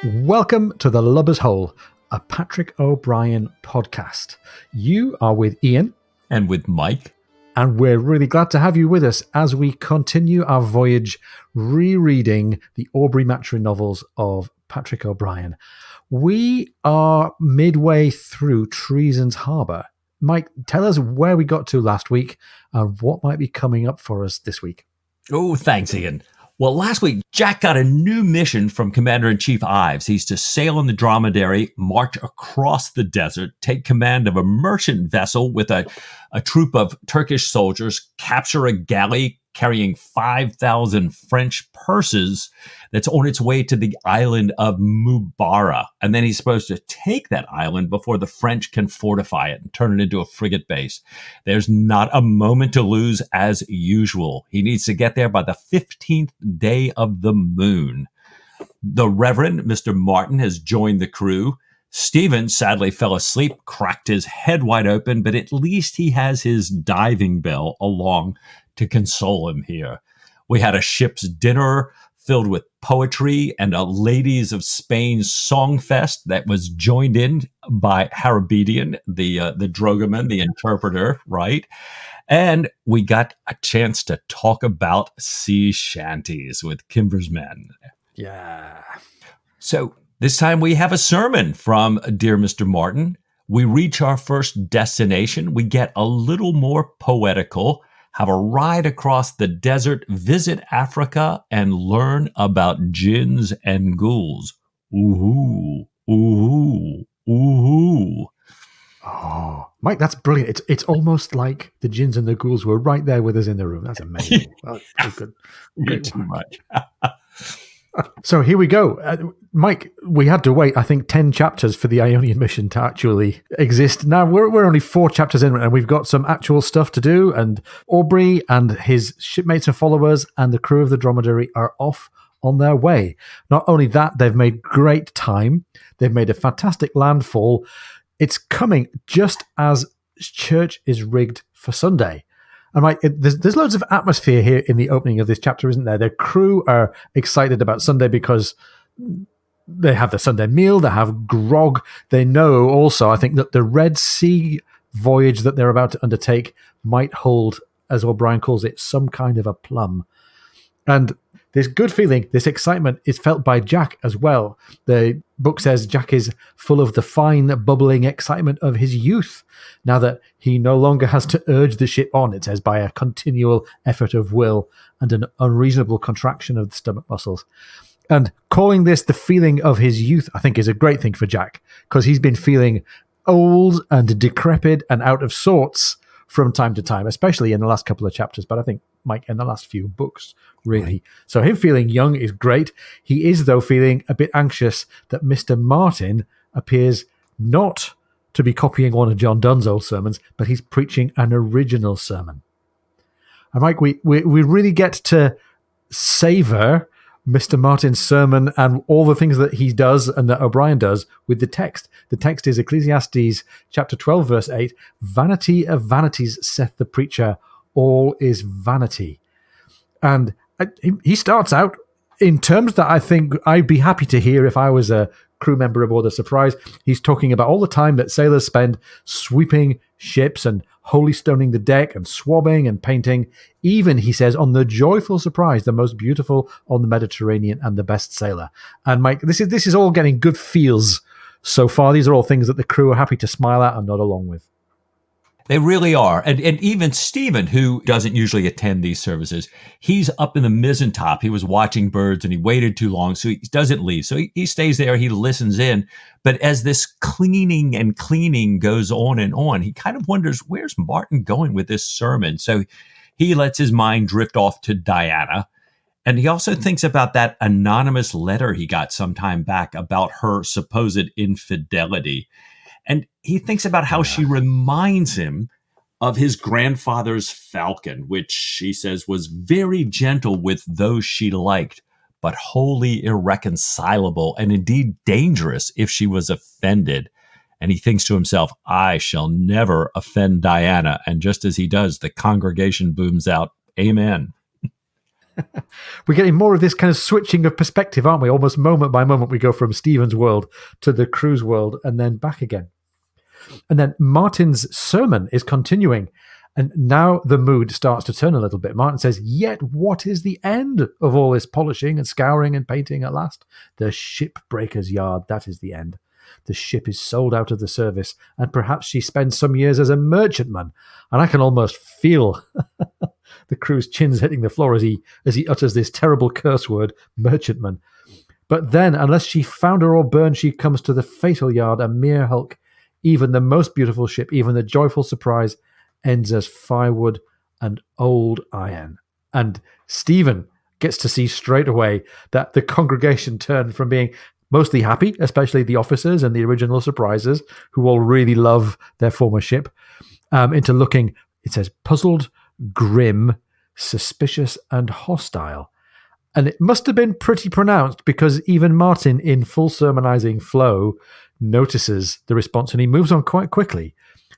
Welcome to The Lubber's Hole, a Patrick O'Brien podcast. You are with Ian. And with Mike. And we're really glad to have you with us as we continue our voyage rereading the Aubrey Maturin novels of Patrick O'Brien. We are midway through Treason's Harbour. Mike, tell us where we got to last week and what might be coming up for us this week. Oh, thanks, Ian. Well, last week, Jack got a new mission from Commander-in-Chief Ives. He's to sail on the Dromedary, march across the desert, take command of a merchant vessel with a troop of Turkish soldiers, capture a galley carrying 5,000 French purses that's on its way to the island of Mubarak. And then he's supposed to take that island before the French can fortify it and turn it into a frigate base. There's not a moment to lose as usual. He needs to get there by the 15th day of the moon. The Reverend Mr. Martin has joined the crew. Stephen sadly fell asleep, cracked his head wide open, but at least he has his diving bell along to console him here. We had a ship's dinner filled with poetry and a Ladies of Spain song fest that was joined in by Harabedian, the dragoman, the interpreter, right? And we got a chance to talk about sea shanties with Kimber's men. Yeah. So this time we have a sermon from Dear Mr. Martin. We reach our first destination. We get a little more poetical, have a ride across the desert, visit Africa, and learn about jinns and ghouls. Ooh, ooh, ooh. Oh, Mike, that's brilliant. It's almost like the jinns and the ghouls were right there with us in the room. That's amazing. Well, good. Great too much. So here we go. Mike, we had to wait, I think, 10 chapters for the Ionian mission to actually exist. Now, we're only 4 chapters in, and we've got some actual stuff to do, and Aubrey and his shipmates and followers and the crew of the Dromedary are off on their way. Not only that, they've made great time. They've made a fantastic landfall. It's coming just as church is rigged for Sunday. And Mike, there's loads of atmosphere here in the opening of this chapter, isn't there? The crew are excited about Sunday because they have the Sunday meal, they have grog. They know also, I think, that the Red Sea voyage that they're about to undertake might hold, as O'Brien calls it, some kind of a plum. And this good feeling, this excitement is felt by Jack as well. The book says Jack is full of the fine, bubbling excitement of his youth, now that he no longer has to urge the ship on, it says, by a continual effort of will and an unreasonable contraction of the stomach muscles. And calling this the feeling of his youth, I think, is a great thing for Jack, because he's been feeling old and decrepit and out of sorts from time to time, especially in the last couple of chapters, but I think, Mike, in the last few books, really. So him feeling young is great. He is, though, feeling a bit anxious that Mr. Martin appears not to be copying one of John Donne's old sermons, but he's preaching an original sermon. And Mike, we really get to savor Mr. Martin's sermon and all the things that he does and that O'Brien does with the text. The text is Ecclesiastes chapter 12, verse 8. Vanity of vanities, saith the preacher, all is vanity. And he starts out in terms that I think I'd be happy to hear if I was a crew member aboard the Surprise. He's talking about all the time that sailors spend sweeping ships and holy stoning the deck and swabbing and painting, even, he says, on the joyful Surprise, the most beautiful on the Mediterranean and the best sailor. And Mike, this is all getting good feels so far. These are all things that the crew are happy to smile at and nod along with. They really are. And even Stephen, who doesn't usually attend these services, he's up in the mizzen top. He was watching birds and he waited too long, so he doesn't leave. So he stays there, he listens in. But as this cleaning and cleaning goes on, he kind of wonders, where's Martin going with this sermon? So he lets his mind drift off to Diana. And he also thinks about that anonymous letter he got some time back about her supposed infidelity. And he thinks about how she reminds him of his grandfather's falcon, which he says was very gentle with those she liked, but wholly irreconcilable and indeed dangerous if she was offended. And he thinks to himself, I shall never offend Diana. And just as he does, the congregation booms out, Amen. We're getting more of this kind of switching of perspective, aren't we? Almost moment by moment, we go from Stephen's world to the crew's world and then back again. And then Martin's sermon is continuing. And now the mood starts to turn a little bit. Martin says, "Yet what is the end of all this polishing and scouring and painting at last? The shipbreaker's yard, that is the end. The ship is sold out of the service, and perhaps she spends some years as a merchantman." And I can almost feel the crew's chins hitting the floor as he utters this terrible curse word, merchantman. "But then, unless she founder or burn, she comes to the fatal yard, a mere hulk. Even the most beautiful ship, even the joyful surprise, ends as firewood and old iron." And Stephen gets to see straight away that the congregation turned from being mostly happy, especially the officers and the original surprisers, who all really love their former ship, into looking, it says, puzzled, grim, suspicious, and hostile. And it must have been pretty pronounced, because even Martin, in full sermonizing flow, notices the response, and he moves on quite quickly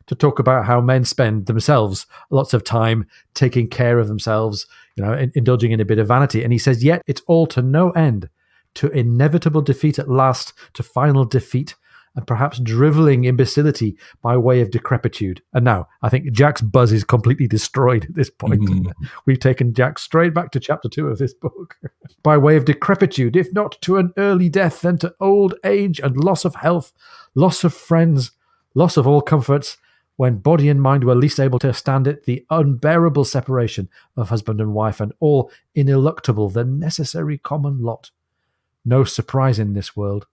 to talk about how men spend themselves lots of time taking care of themselves, indulging in a bit of vanity. And he says, "Yet it's all to no end, to inevitable defeat at last, to final defeat, and perhaps drivelling imbecility by way of decrepitude." And now I think Jack's buzz is completely destroyed at this point. We've taken Jack straight back to chapter 2 of this book. "By way of decrepitude, if not to an early death, then to old age and loss of health, loss of friends, loss of all comforts, when body and mind were least able to stand it, the unbearable separation of husband and wife, and all ineluctable, the necessary common lot. No surprise in this world,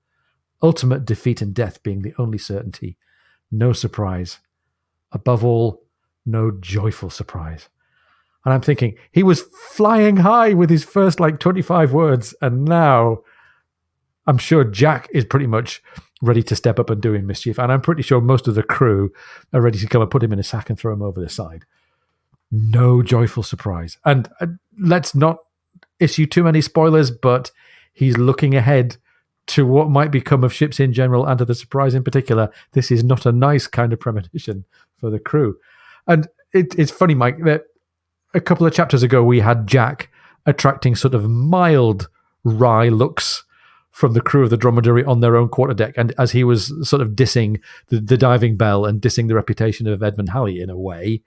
ultimate defeat and death being the only certainty. No surprise. Above all, no joyful surprise." And I'm thinking, he was flying high with his first 25 words, and now I'm sure Jack is pretty much ready to step up and do him mischief. And I'm pretty sure most of the crew are ready to come and put him in a sack and throw him over the side. No joyful surprise. And let's not issue too many spoilers, but he's looking ahead to what might become of ships in general and to the surprise in particular. This is not a nice kind of premonition for the crew. And it's funny, Mike, that a couple of chapters ago we had Jack attracting sort of mild wry looks from the crew of the Dromedary on their own quarterdeck, and as he was sort of dissing the diving bell and dissing the reputation of Edmund Halley in a way.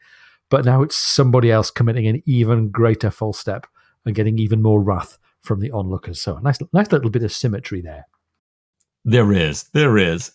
But now it's somebody else committing an even greater false step and getting even more wrath from the onlookers. So nice little bit of symmetry there. There is.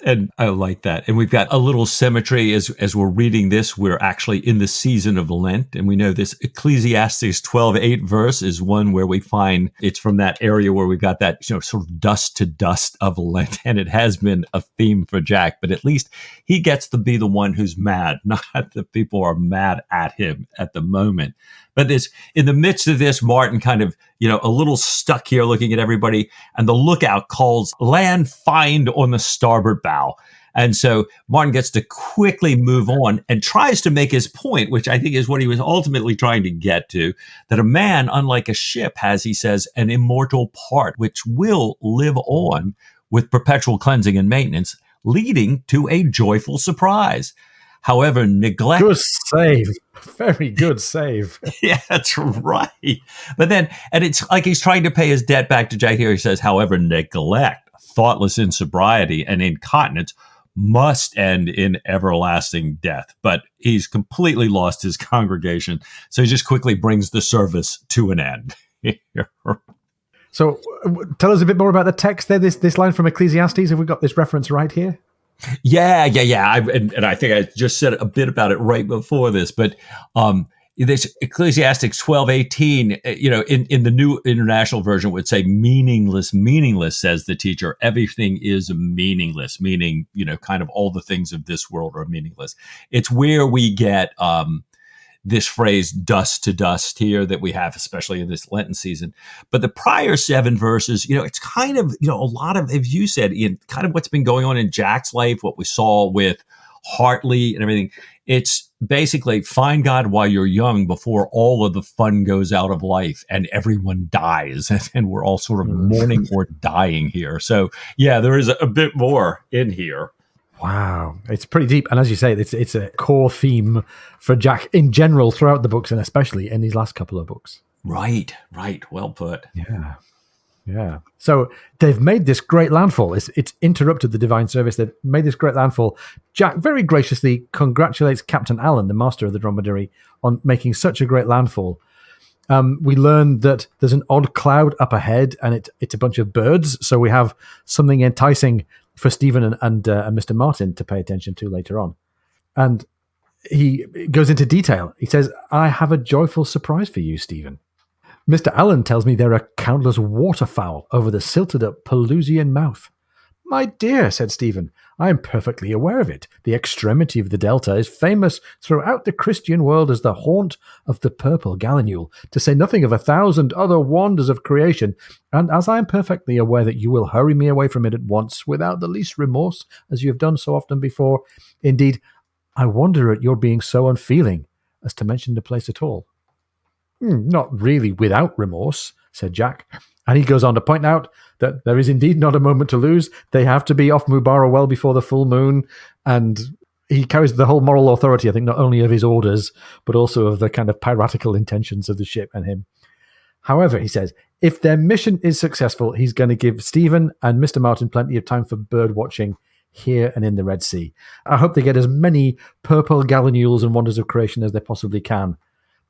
And I like that. And we've got a little symmetry as we're reading this. We're actually in the season of Lent. And we know this Ecclesiastes 12:8 verse is one where we find it's from that area where we've got that, sort of dust to dust of Lent. And it has been a theme for Jack, but at least he gets to be the one who's mad, not that people are mad at him at the moment. But in the midst of this, Martin kind of, a little stuck here looking at everybody, and the lookout calls land find on the starboard bow. And so Martin gets to quickly move on and tries to make his point, which I think is what he was ultimately trying to get to, that a man, unlike a ship, has, he says, an immortal part, which will live on with perpetual cleansing and maintenance, leading to a joyful surprise. However, neglect... Good save. Very good save. Yeah, that's right. But then, and it's like he's trying to pay his debt back to Jack here. He says, however, neglect, thoughtless insobriety, and incontinence must end in everlasting death. But he's completely lost his congregation. So he just quickly brings the service to an end. So tell us a bit more about the text there. This line from Ecclesiastes. Have we got this reference right here? Yeah. And I think I just said a bit about it right before this, but this Ecclesiastes 12:18, in the New International Version would say meaningless, says the teacher. Everything is meaningless, meaning, kind of all the things of this world are meaningless. It's where we get this phrase dust to dust here that we have, especially in this Lenten season. But the prior 7 verses, it's kind of, a lot of, as you said, Ian, kind of what's been going on in Jack's life, what we saw with Hartley and everything. It's basically find God while you're young before all of the fun goes out of life and everyone dies. And we're all sort of mourning or dying here. So, yeah, there is a bit more in here. Wow, it's pretty deep. And as you say, it's a core theme for Jack in general throughout the books, and especially in these last couple of books. Right, right. Well put. Yeah. Yeah. So they've made this great landfall. It's interrupted the divine service. They've made this great landfall. Jack very graciously congratulates Captain Allen, the master of the dromedary, on making such a great landfall. We learn that there's an odd cloud up ahead, and it's a bunch of birds. So we have something enticing for Stephen and Mr. Martin to pay attention to later on. And he goes into detail. He says, "I have a joyful surprise for you, Stephen. Mr. Allen tells me there are countless waterfowl over the silted-up Pelusian mouth." "My dear," said Stephen, "I am perfectly aware of it. The extremity of the delta is famous throughout the Christian world as the haunt of the purple gallinule, to say nothing of 1,000 other wonders of creation, and as I am perfectly aware that you will hurry me away from it at once without the least remorse, as you have done so often before, indeed, I wonder at your being so unfeeling as to mention the place at all." "Not really without remorse," said Jack. And he goes on to point out that there is indeed not a moment to lose. They have to be off Mubara well before the full moon. And he carries the whole moral authority, I think, not only of his orders, but also of the kind of piratical intentions of the ship and him. However, he says, if their mission is successful, he's going to give Stephen and Mr. Martin plenty of time for bird watching here and in the Red Sea. I hope they get as many purple gallinules and wonders of creation as they possibly can.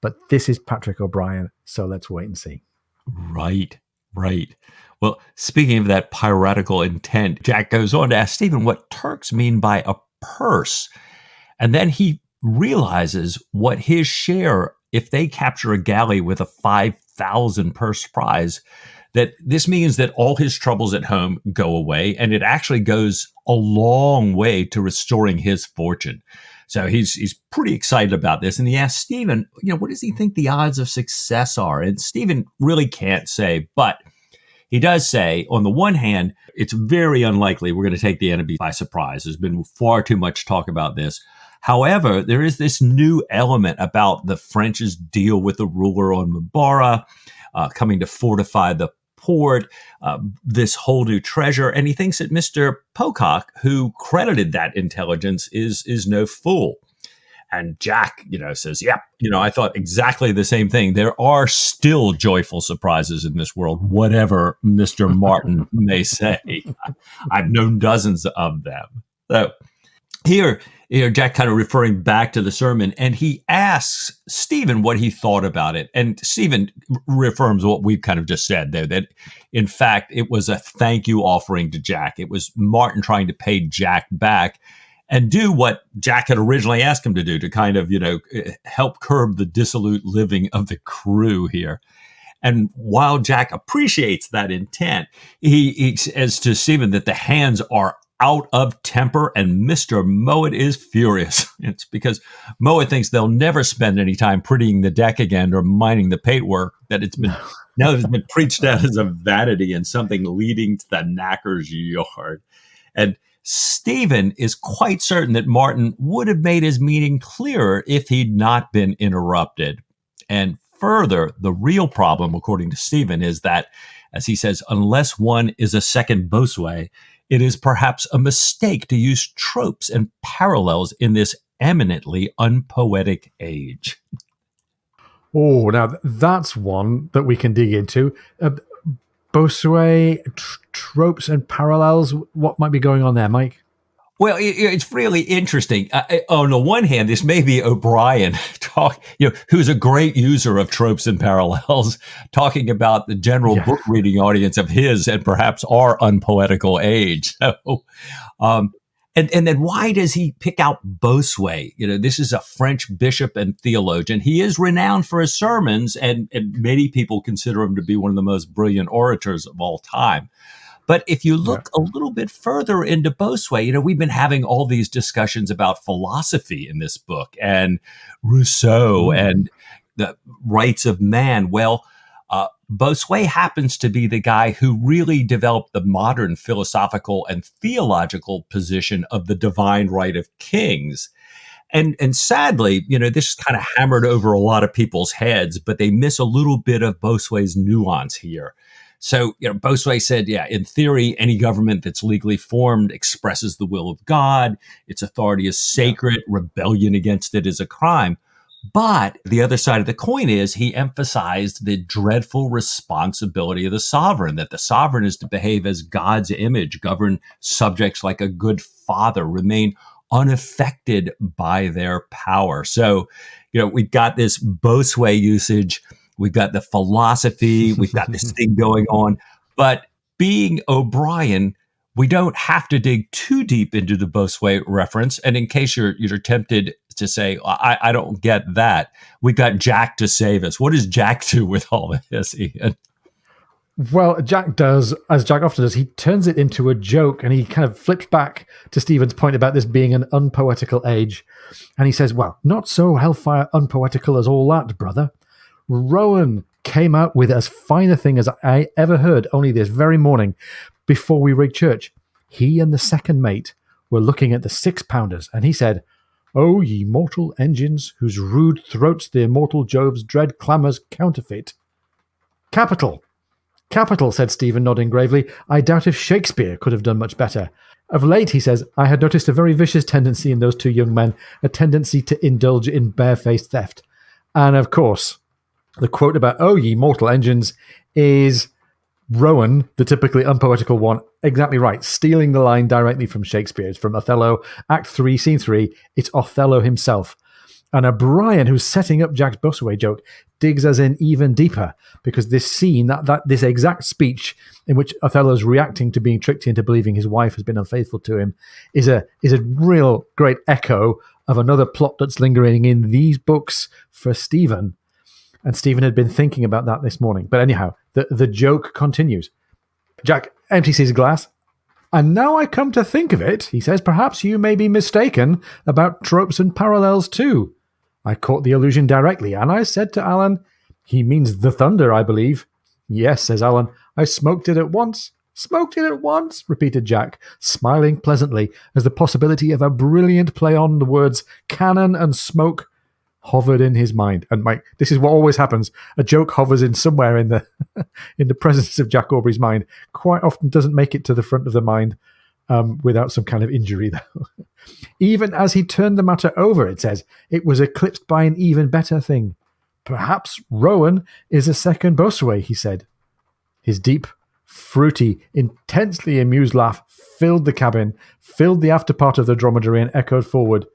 But this is Patrick O'Brien, so let's wait and see. Right, right. Well, speaking of that piratical intent, Jack goes on to ask Stephen what Turks mean by a purse. And then he realizes what his share, if they capture a galley with a 5,000 purse prize, that this means that all his troubles at home go away. And it actually goes a long way to restoring his fortune. So he's pretty excited about this. And he asks Stephen, what does he think the odds of success are? And Stephen really can't say, but he does say, on the one hand, it's very unlikely we're going to take the enemy by surprise. There's been far too much talk about this. However, there is this new element about the French's deal with the ruler on Mubara, coming to fortify the port, this whole new treasure. And he thinks that Mr. Pocock, who credited that intelligence, is no fool. And Jack, says, yeah, I thought exactly the same thing. There are still joyful surprises in this world, whatever Mr. Martin may say. I've known dozens of them. So here, Jack kind of referring back to the sermon, and he asks Stephen what he thought about it. And Stephen reaffirms what we've kind of just said there, that in fact, it was a thank you offering to Jack. It was Martin trying to pay Jack back and do what Jack had originally asked him to do, to kind of, help curb the dissolute living of the crew here. And while Jack appreciates that intent, he says to Stephen that the hands are out of temper, and Mr. Mowat is furious. It's because Mowat thinks they'll never spend any time prettying the deck again or minding the paintwork, that it's been preached out as a vanity and something leading to the knacker's yard. And Stephen is quite certain that Martin would have made his meaning clearer if he'd not been interrupted. And further, the real problem, according to Stephen, is that, as he says, unless one is a second Bossuet, it is perhaps a mistake to use tropes and parallels in this eminently unpoetic age. Oh, now that's one that we can dig into. Bossuet, tropes and parallels. What might be going on there, Mike? Well, it's really interesting. On the one hand, this may be O'Brien who's a great user of tropes and parallels, talking about the general book reading audience of his and perhaps our unpoetical age. So, and then why does he pick out Bossuet? This is a French bishop and theologian. He is renowned for his sermons, and many people consider him to be one of the most brilliant orators of all time. But if you look a little bit further into Bossuet, we've been having all these discussions about philosophy in this book, and Rousseau and the rights of man. Well, Bossuet happens to be the guy who really developed the modern philosophical and theological position of the divine right of kings. And sadly, this is kind of hammered over a lot of people's heads, but they miss a little bit of Bossuet's nuance here. So, Bossuet said, in theory, any government that's legally formed expresses the will of God. Its authority is sacred. Rebellion against it is a crime. But the other side of the coin is he emphasized the dreadful responsibility of the sovereign, that the sovereign is to behave as God's image, govern subjects like a good father, remain unaffected by their power. So, we've got this Bosway usage, we've got the philosophy, we've got this thing going on. But being O'Brien, we don't have to dig too deep into the Bosway reference. And in case you're tempted to say, I don't get that, we got Jack to save us. What does Jack do with all of this, Ian? Well, Jack does, as Jack often does, he turns it into a joke, and he kind of flips back to Stephen's point about this being an unpoetical age. And he says, well, not so hellfire unpoetical as all that, brother. Rowan came out with as fine a thing as I ever heard only this very morning before we rigged church. He and the second mate were looking at the 6-pounders, and he said, "O ye mortal engines, whose rude throats the immortal Jove's dread clamours counterfeit." Capital. Capital, said Stephen, nodding gravely. I doubt if Shakespeare could have done much better. Of late, he says, I had noticed a very vicious tendency in those two young men, a tendency to indulge in barefaced theft. And of course, the quote about, "Oh, ye mortal engines," is Rowan, the typically unpoetical one, exactly right, stealing the line directly from Shakespeare. It's from Othello, Act 3, Scene 3. It's Othello himself. And O'Brien, who's setting up Jack's Bosway joke, digs us in even deeper, because this scene, that this exact speech in which Othello's reacting to being tricked into believing his wife has been unfaithful to him is a real great echo of another plot that's lingering in these books for Stephen. And Stephen had been thinking about that this morning. But anyhow, the joke continues. Jack empties his glass. "And now I come to think of it," he says, "perhaps you may be mistaken about tropes and parallels too. I caught the allusion directly, and I said to Alan, 'He means the thunder, I believe.' 'Yes,' says Alan, 'I smoked it at once.'" "Smoked it at once," repeated Jack, smiling pleasantly as the possibility of a brilliant play on the words cannon and smoke hovered in his mind. And Mike, this is what always happens. A joke hovers in somewhere in the in the presence of Jack Aubrey's mind. Quite often doesn't make it to the front of the mind without some kind of injury, though. Even as he turned the matter over, it says, it was eclipsed by an even better thing. "Perhaps Rowan is a second Bosway," he said. His deep, fruity, intensely amused laugh filled the cabin, filled the after part of the dromedary, and echoed forward.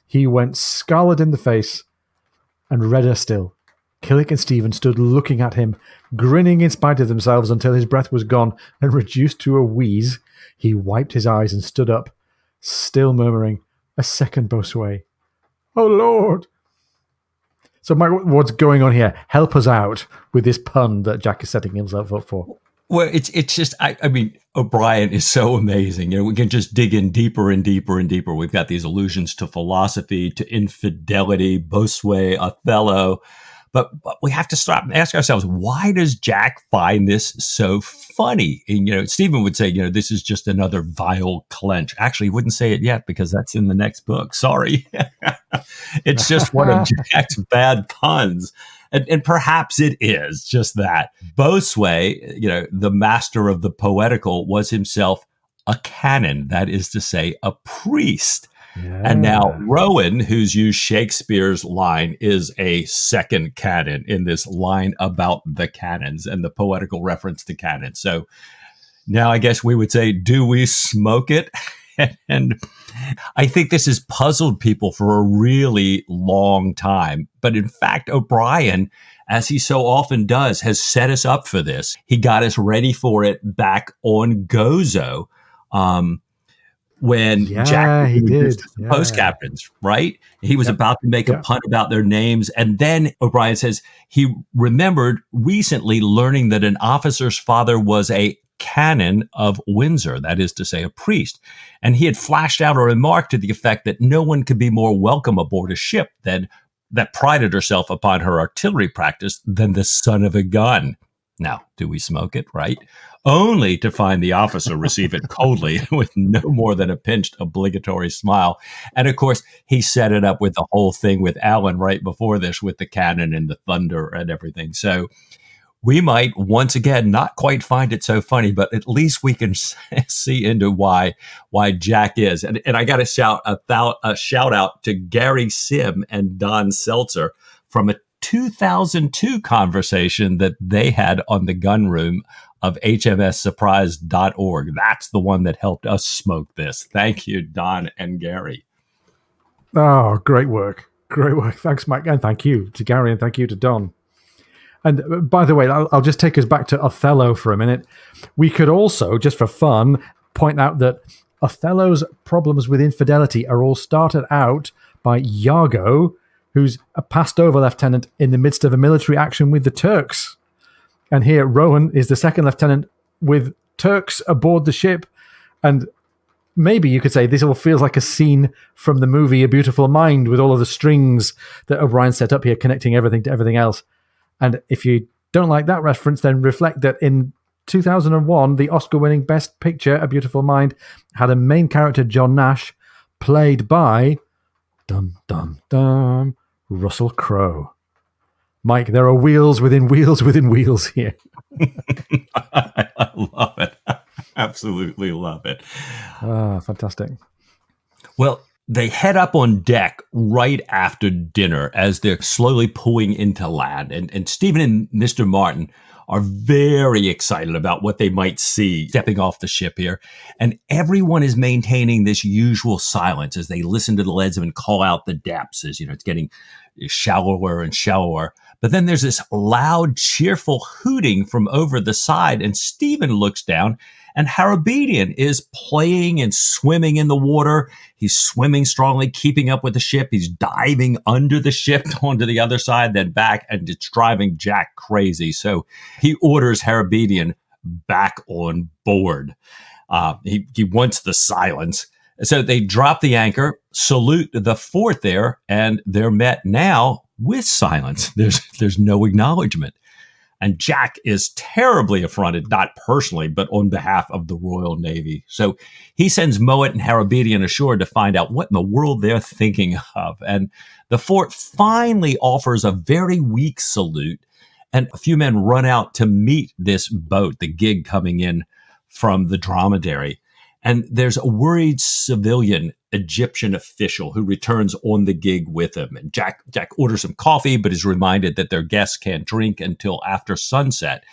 He went scarlet in the face and redder still. Killick and Stephen stood looking at him, grinning in spite of themselves until his breath was gone and reduced to a wheeze. He wiped his eyes and stood up, still murmuring, "A second Bosway. Oh, Lord." So, Mike, what's going on here? Help us out with this pun that Jack is setting himself up for. Well, it's just, I mean, O'Brien is so amazing. We can just dig in deeper and deeper and deeper. We've got these allusions to philosophy, to infidelity, Bosway, Othello. But we have to stop and ask ourselves, why does Jack find this so funny? And, Stephen would say, this is just another vile clench. Actually, he wouldn't say it yet because that's in the next book. Sorry. It's just one of Jack's bad puns. And perhaps it is just that. Bosway, the master of the poetical, was himself a canon, that is to say, a priest. Yeah. And now Rowan, who's used Shakespeare's line, is a second canon in this line about the canons and the poetical reference to canons. So now I guess we would say, do we smoke it? And I think this has puzzled people for a really long time. But in fact, O'Brien, as he so often does, has set us up for this. He got us ready for it back on Gozo. When Jack introduced the post captains, right? He was about to make a pun about their names. And then O'Brien says he remembered recently learning that an officer's father was a canon of Windsor, that is to say, a priest. And he had flashed out a remark to the effect that no one could be more welcome aboard a ship that prided herself upon her artillery practice than the son of a gun. Now, do we smoke it, right? Only to find the officer receive it coldly with no more than a pinched obligatory smile. And of course, he set it up with the whole thing with Alan right before this, with the cannon and the thunder and everything. So we might once again not quite find it so funny, but at least we can see into why Jack is. And I got to shout a shout out to Gary Sim and Don Seltzer from a 2002 conversation that they had on the gun room of hmssurprise.org. That's the one that helped us smoke this. Thank you, Don and Gary. Oh, great work. Great work. Thanks, Mike. And thank you to Gary and thank you to Don. And by the way, I'll just take us back to Othello for a minute. We could also, just for fun, point out that Othello's problems with infidelity are all started out by Iago, who's a passed-over lieutenant in the midst of a military action with the Turks. And here, Rowan is the second lieutenant with Turks aboard the ship. And maybe you could say this all feels like a scene from the movie A Beautiful Mind, with all of the strings that O'Brien set up here, connecting everything to everything else. And if you don't like that reference, then reflect that in 2001, the Oscar-winning Best Picture, A Beautiful Mind, had a main character, John Nash, played by dum dum dum Russell Crowe. Mike, there are wheels within wheels within wheels here. I love it. Absolutely love it. Fantastic. Well, they head up on deck right after dinner as they're slowly pulling into land. And Stephen and Mr. Martin are very excited about what they might see stepping off the ship here. And everyone is maintaining this usual silence as they listen to the leadsman call out the depths as, it's getting shallower and shallower. But then there's this loud, cheerful hooting from over the side, and Stephen looks down, and Harabedian is playing and swimming in the water. He's swimming strongly, keeping up with the ship. He's diving under the ship onto the other side, then back, and it's driving Jack crazy. So he orders Harabedian back on board. He wants the silence. So they drop the anchor, salute the fort there, and they're met now with silence. There's no acknowledgement. And Jack is terribly affronted, not personally, but on behalf of the Royal Navy. So he sends Mowat and Harabedian ashore to find out what in the world they're thinking of. And the fort finally offers a very weak salute, and a few men run out to meet this boat, the gig coming in from the Dromedary. And there's a worried civilian Egyptian official who returns on the gig with him. And Jack orders some coffee, but is reminded that their guests can't drink until after sunset.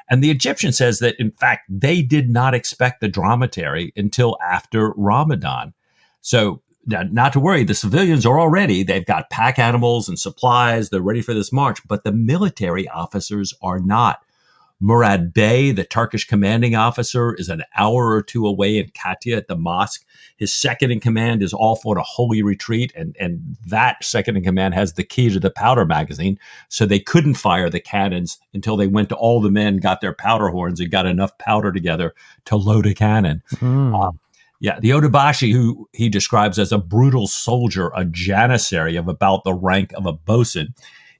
And the Egyptian says that, in fact, they did not expect the Dromedary until after Ramadan. So not to worry, the civilians are all ready. They've got pack animals and supplies. They're ready for this march, but the military officers are not. Murad Bey, the Turkish commanding officer, is an hour or two away in Katya at the mosque. His second in command is off on a holy retreat, and that second in command has the key to the powder magazine, so they couldn't fire the cannons until they went to all the men, got their powder horns, and got enough powder together to load a cannon. The odabashi, who he describes as a brutal soldier, a janissary of about the rank of a bosun,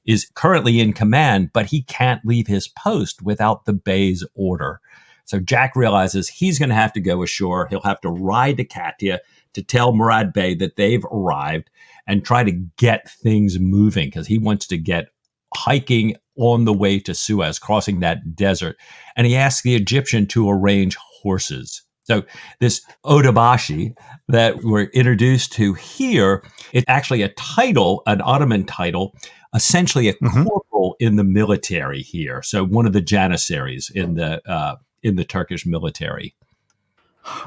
is currently in command, but he can't leave his post without the Bey's order. So Jack realizes he's going to have to go ashore. He'll have to ride to Katya to tell Murad Bey that they've arrived and try to get things moving, because he wants to get hiking on the way to Suez, crossing that desert. And he asks the Egyptian to arrange horses. So this odabashi that we're introduced to here, it's actually a title, an Ottoman title, essentially a corporal in the military here. So one of the janissaries in the Turkish military.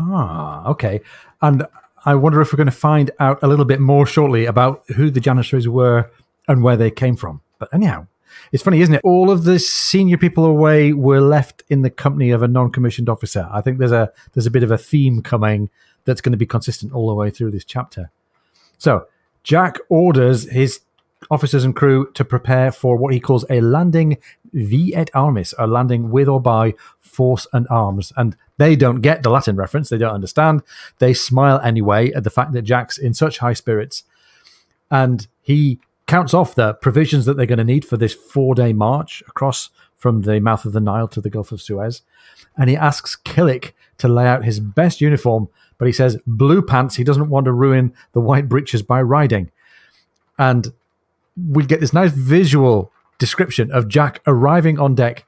Okay. And I wonder if we're going to find out a little bit more shortly about who the janissaries were and where they came from. But anyhow, it's funny, isn't it? All of the senior people away were left in the company of a non-commissioned officer. I think there's a bit of a theme coming that's going to be consistent all the way through this chapter. So Jack orders his officers and crew to prepare for what he calls a landing vi et armis, a landing with or by force and arms. And they don't get the Latin reference. They don't understand. They smile anyway at the fact that Jack's in such high spirits. And he counts off the provisions that they're going to need for this 4-day march across from the mouth of the Nile to the Gulf of Suez. And he asks Killick to lay out his best uniform, but he says blue pants. He doesn't want to ruin the white breeches by riding. And we get this nice visual description of Jack arriving on deck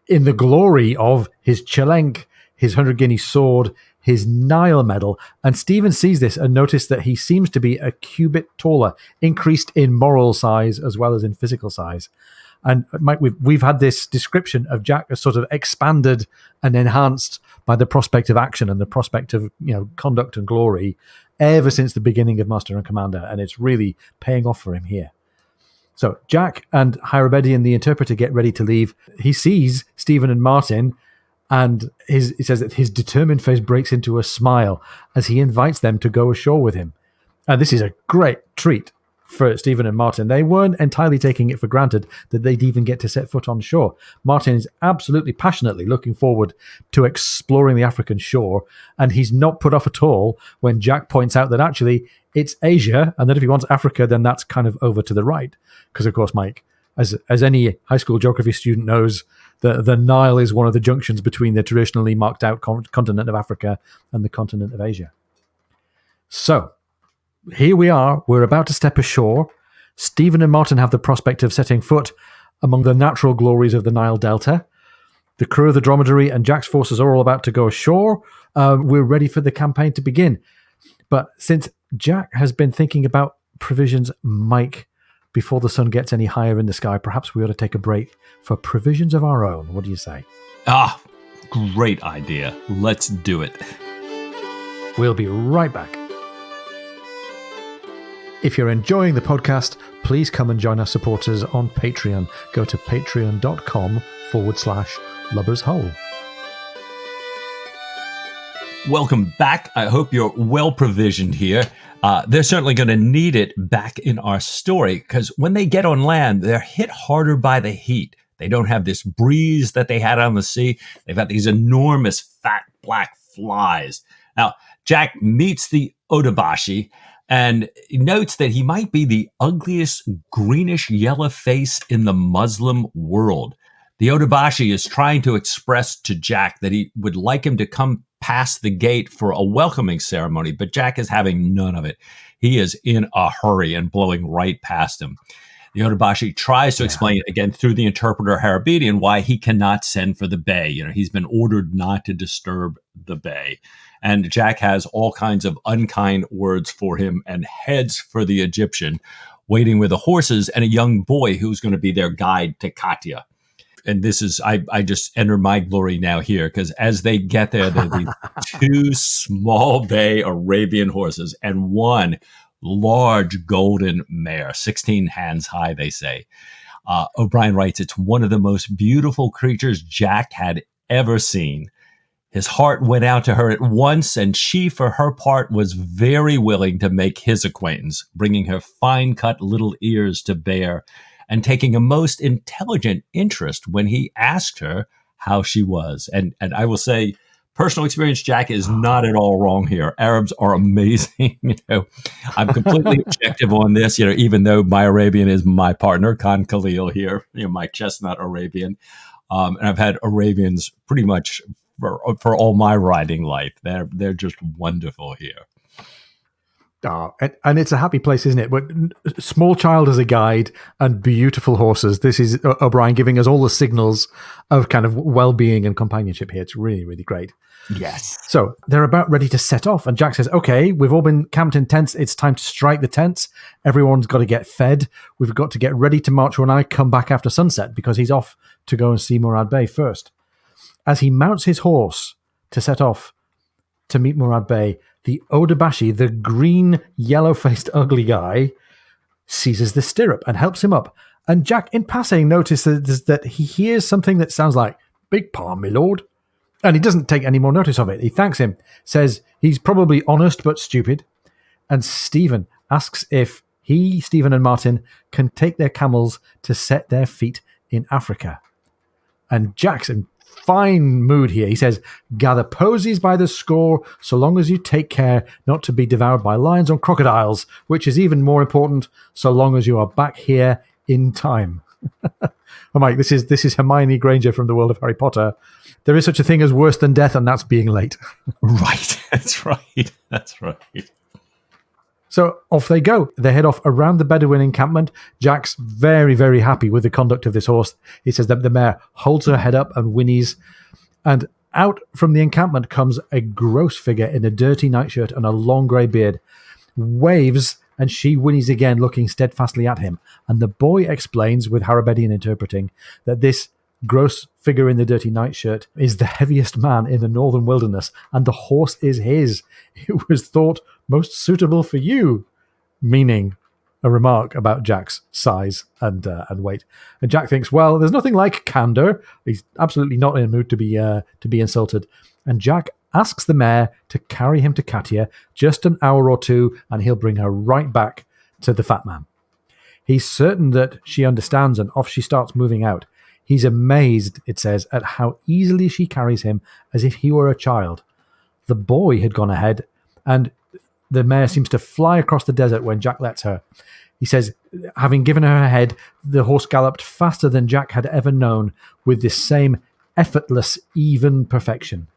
in the glory of his chelenk, his 100 guinea sword, his Nile medal. And Stephen sees this and noticed that he seems to be a cubit taller, increased in moral size as well as in physical size. And Mike, we've had this description of Jack as sort of expanded and enhanced by the prospect of action and the prospect of, conduct and glory ever since the beginning of Master and Commander, and it's really paying off for him here. So Jack and Hyrobedian, the interpreter, get ready to leave. He sees Stephen and Martin, and he says that his determined face breaks into a smile as he invites them to go ashore with him. And this is a great treat for Stephen and Martin. They weren't entirely taking it for granted that they'd even get to set foot on shore. Martin is absolutely passionately looking forward to exploring the African shore, and he's not put off at all when Jack points out that actually it's Asia, and that if he wants Africa, then that's kind of over to the right. Because, of course, Mike, as any high school geography student knows, the Nile is one of the junctions between the traditionally marked out continent of Africa and the continent of Asia. So here we are. We're about to step ashore. Stephen and Martin have the prospect of setting foot among the natural glories of the Nile Delta. The crew of the Dromedary and Jack's forces are all about to go ashore. We're ready for the campaign to begin. But since Jack has been thinking about provisions, Mike, before the sun gets any higher in the sky, perhaps we ought to take a break for provisions of our own. What do you say? Great idea. Let's do it. We'll be right back. If you're enjoying the podcast, please come and join our supporters on Patreon. Go to patreon.com/lubbershole. Welcome back. I hope you're well provisioned here. They're certainly going to need it back in our story, because when they get on land, they're hit harder by the heat. They don't have this breeze that they had on the sea. They've got these enormous fat black flies. Now, Jack meets the odabashi and notes that he might be the ugliest greenish yellow face in the Muslim world. The odabashi is trying to express to Jack that he would like him to come past the gate for a welcoming ceremony, but Jack is having none of it. He is in a hurry and blowing right past him. The odabashi tries to explain again through the interpreter Harabedian why he cannot send for the bay. He's been ordered not to disturb the bay. And Jack has all kinds of unkind words for him and heads for the Egyptian, waiting with the horses and a young boy who's going to be their guide to Katya. And this is, I just enter my glory now here, because as they get there, there are these two small bay Arabian horses and one large golden mare, 16 hands high, they say. O'Brien writes, it's one of the most beautiful creatures Jack had ever seen. His heart went out to her at once, and she, for her part, was very willing to make his acquaintance, bringing her fine-cut little ears to bear and taking a most intelligent interest when he asked her how she was. And I will say, personal experience, Jack is not at all wrong here. Arabs are amazing. I'm completely objective on this, even though my Arabian is my partner, Khan Khalil here, my chestnut Arabian. And I've had Arabians pretty much for all my riding life. They're just wonderful here. And it's a happy place, isn't it? But small child as a guide and beautiful horses. This is O'Brien giving us all the signals of kind of well-being and companionship here. It's really, really great. Yes. So they're about ready to set off. And Jack says, okay, we've all been camped in tents. It's time to strike the tents. Everyone's got to get fed. We've got to get ready to march when I come back after sunset, because he's off to go and see Murad Bey first. As he mounts his horse to set off to meet Murad Bey, the odabashi, the green, yellow-faced, ugly guy, seizes the stirrup and helps him up. And Jack, in passing, notices that he hears something that sounds like, "Big pardon, my lord." And he doesn't take any more notice of it. He thanks him, says he's probably honest but stupid. And Stephen asks if he, Stephen and Martin, can take their camels to set their feet in Africa. And Jack's in fine mood here. He says, gather posies by the score, so long as you take care not to be devoured by lions or crocodiles, which is even more important, so long as you are back here in time. Oh, Mike, this is Hermione Granger from the world of Harry Potter. There is such a thing as worse than death, and that's being late. Right. That's right. So off they go. They head off around the Bedouin encampment. Jack's very, very happy with the conduct of this horse. He says that the mare holds her head up and whinnies. And out from the encampment comes a gross figure in a dirty nightshirt and a long grey beard. Waves, and she whinnies again, looking steadfastly at him. And the boy explains, with Harbedian interpreting, that this gross figure in the dirty nightshirt is the heaviest man in the northern wilderness, and the horse is his. It was thought most suitable for you, meaning a remark about Jack's size and weight. And Jack thinks, well, there's nothing like candor. He's absolutely not in a mood to be insulted. And Jack asks the mare to carry him to Katia just an hour or two, and he'll bring her right back to the fat man. He's certain that she understands, and off she starts moving out. He's amazed, it says, at how easily she carries him as if he were a child. The boy had gone ahead, and the mare seems to fly across the desert when Jack lets her. He says, having given her head, the horse galloped faster than Jack had ever known, with this same effortless, even perfection.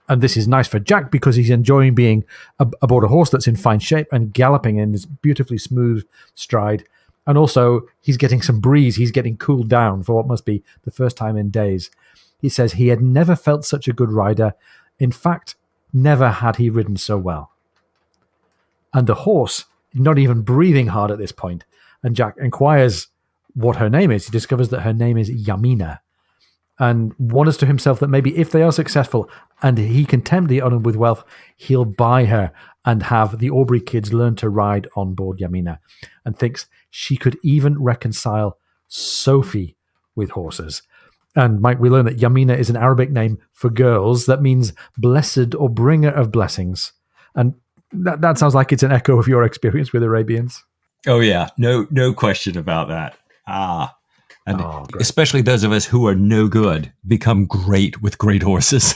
And this is nice for Jack because he's enjoying being aboard a horse that's in fine shape and galloping in this beautifully smooth stride. And also, he's getting some breeze. He's getting cooled down for what must be the first time in days. He says he had never felt such a good rider. In fact, never had he ridden so well. And the horse, not even breathing hard at this point, and Jack inquires what her name is. He discovers that her name is Yamina, and wonders to himself that maybe if they are successful and he can tempt the owner with wealth, he'll buy her and have the Aubrey kids learn to ride on board Yamina, and thinks she could even reconcile Sophie with horses. And Mike, we learn that Yamina is an Arabic name for girls that means blessed or bringer of blessings. And that sounds like it's an echo of your experience with Arabians. Oh, yeah. No question about that. And especially those of us who are no good become great with great horses.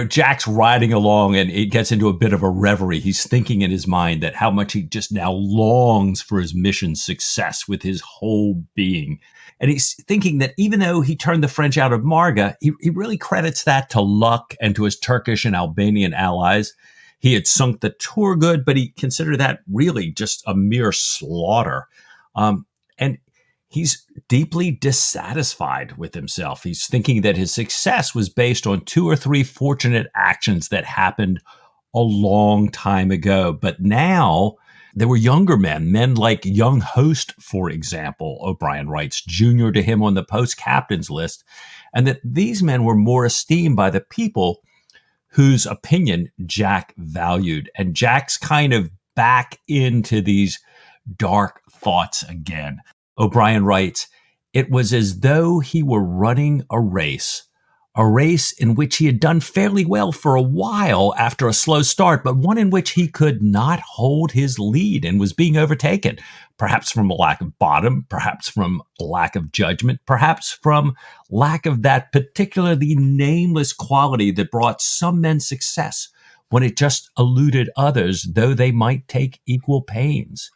Jack's riding along and it gets into a bit of a reverie. He's thinking in his mind that how much he just now longs for his mission's success with his whole being. And he's thinking that even though he turned the French out of Marga, he really credits that to luck and to his Turkish and Albanian allies. He had sunk the Turgut, but he considered that really just a mere slaughter. And he's deeply dissatisfied with himself. He's thinking that his success was based on 2 or 3 fortunate actions that happened a long time ago. But now there were younger men like young Host, for example, O'Brien writes, junior to him on the post-captain's list, and that these men were more esteemed by the people whose opinion Jack valued. And Jack's kind of back into these dark thoughts again. O'Brien writes, it was as though he were running a race in which he had done fairly well for a while after a slow start, but one in which he could not hold his lead and was being overtaken, perhaps from a lack of bottom, perhaps from lack of judgment, perhaps from lack of that particularly nameless quality that brought some men success when it just eluded others, though they might take equal pains.